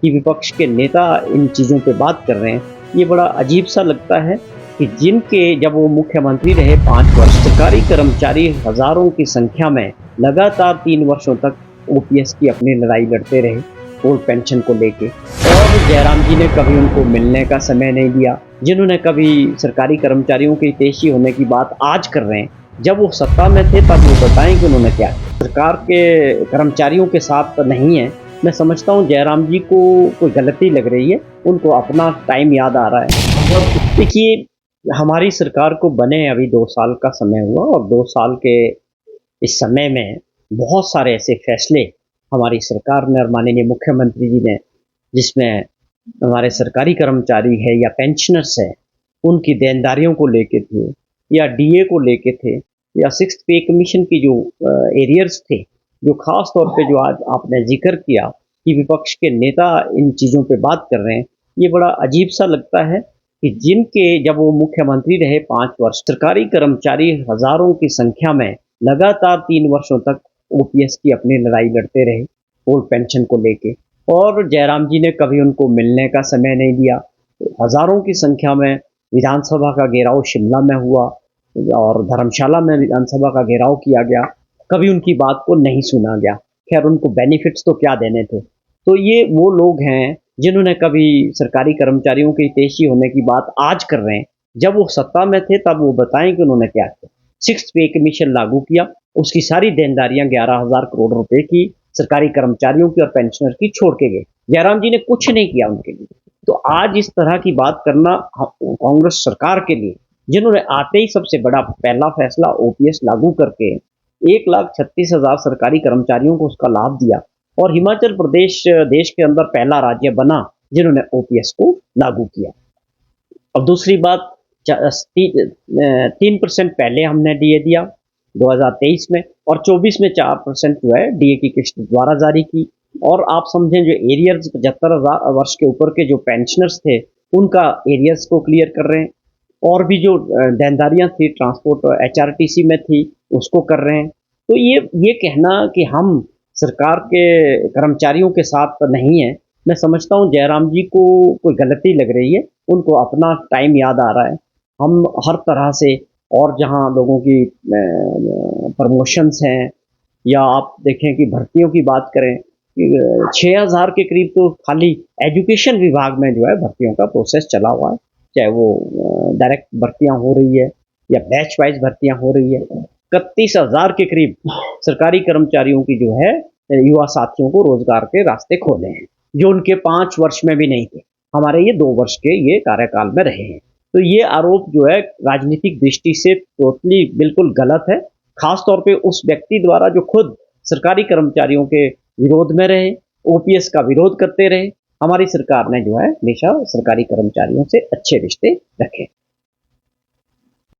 कि विपक्ष के नेता इन चीज़ों पे बात कर रहे हैं, ये बड़ा अजीब सा लगता है कि जिनके जब वो मुख्यमंत्री रहे 5 वर्ष, सरकारी कर्मचारी हज़ारों की संख्या में लगातार 3 वर्षों तक ओपीएस की अपनी लड़ाई लड़ते रहे, ओल्ड पेंशन को लेके। और जयराम जी ने कभी उनको मिलने का समय नहीं दिया, जिन्होंने कभी सरकारी कर्मचारियों के हितैषी होने की बात आज कर रहे हैं, जब वो सत्ता में थे तब वो बताएँ कि उन्होंने क्या किया। सरकार के कर्मचारियों के साथ नहीं है। मैं समझता हूँ जयराम जी को कोई गलती लग रही है, उनको अपना टाइम याद आ रहा है। और देखिए, हमारी सरकार को बने अभी 2 साल का समय हुआ और 2 साल के इस समय में बहुत सारे ऐसे फैसले हमारी सरकार ने और माननीय मुख्यमंत्री जी ने, जिसमें हमारे सरकारी कर्मचारी है या पेंशनर्स हैं, उनकी देनदारियों को लेके थे या डीए को लेके थे या सिक्स्थ पे कमीशन की जो एरियर्स थे, जो ख़ास तौर पे जो आज आपने ज़िक्र किया कि विपक्ष के नेता इन चीज़ों पे बात कर रहे हैं, ये बड़ा अजीब सा लगता है कि जिनके जब वो मुख्यमंत्री रहे 5 वर्ष, सरकारी कर्मचारी हज़ारों की संख्या में लगातार 3 वर्षों तक ओपीएस की अपनी लड़ाई लड़ते रहे, ओल्ड पेंशन को लेके। और जयराम जी ने कभी उनको मिलने का समय नहीं दिया। हज़ारों की संख्या में विधानसभा का घेराव शिमला में हुआ और धर्मशाला में विधानसभा का घेराव किया गया। कभी उनकी बात को नहीं सुना गया। खैर, उनको बेनिफिट्स तो क्या देने थे। तो ये वो लोग हैं जिन्होंने कभी सरकारी कर्मचारियों के हितैषी होने की बात आज कर रहे हैं। जब वो सत्ता में थे तब वो बताएँ कि उन्होंने क्या किया। सिक्स्थ पे कमीशन लागू किया, उसकी सारी देनदारियाँ 11,000 करोड़ रुपए की सरकारी कर्मचारियों की और पेंशनर की छोड़ के गए। जयराम जी ने कुछ नहीं किया उनके लिए। तो आज इस तरह की बात करना कांग्रेस सरकार के लिए, जिन्होंने आते ही सबसे बड़ा पहला फैसला ओपीएस लागू करके 1,36,000 सरकारी कर्मचारियों को उसका लाभ दिया और हिमाचल प्रदेश देश के अंदर पहला राज्य बना जिन्होंने ओपीएस को लागू किया। अब दूसरी बात, 3% पहले हमने डीए दिया 2023 में और 24 में 4% जो है डीए की किस्त द्वारा जारी की। और आप समझें जो एरियर्स 75 वर्ष के ऊपर के जो पेंशनर्स थे, उनका एरियर्स को क्लियर कर रहे हैं। और भी जो देनदारियां थी ट्रांसपोर्ट एचआरटीसी में थी, उसको कर रहे हैं। तो ये कहना कि हम सरकार के कर्मचारियों के साथ नहीं है, मैं समझता हूँ जयराम जी को कोई गलती लग रही है, उनको अपना टाइम याद आ रहा है। हम हर तरह से, और जहाँ लोगों की प्रमोशंस हैं या आप देखें कि भर्तियों की बात करें, 6,000 के करीब तो खाली एजुकेशन विभाग में जो है भर्तियों का प्रोसेस चला हुआ है, चाहे वो डायरेक्ट भर्तियां हो रही है या बैच वाइज भर्तियां हो रही है। 31,000 के करीब सरकारी कर्मचारियों की जो है युवा साथियों को रोजगार के रास्ते खोले हैं, जो उनके 5 वर्ष में भी नहीं थे, हमारे ये 2 वर्ष के ये कार्यकाल में रहे हैं। तो ये आरोप जो है राजनीतिक दृष्टि से टोटली बिल्कुल गलत है, खास तौर पे उस व्यक्ति द्वारा जो खुद सरकारी कर्मचारियों के विरोध में रहे, ओपीएस का विरोध करते रहे। हमारी सरकार ने जो है हमेशा सरकारी कर्मचारियों से अच्छे रिश्ते रखे।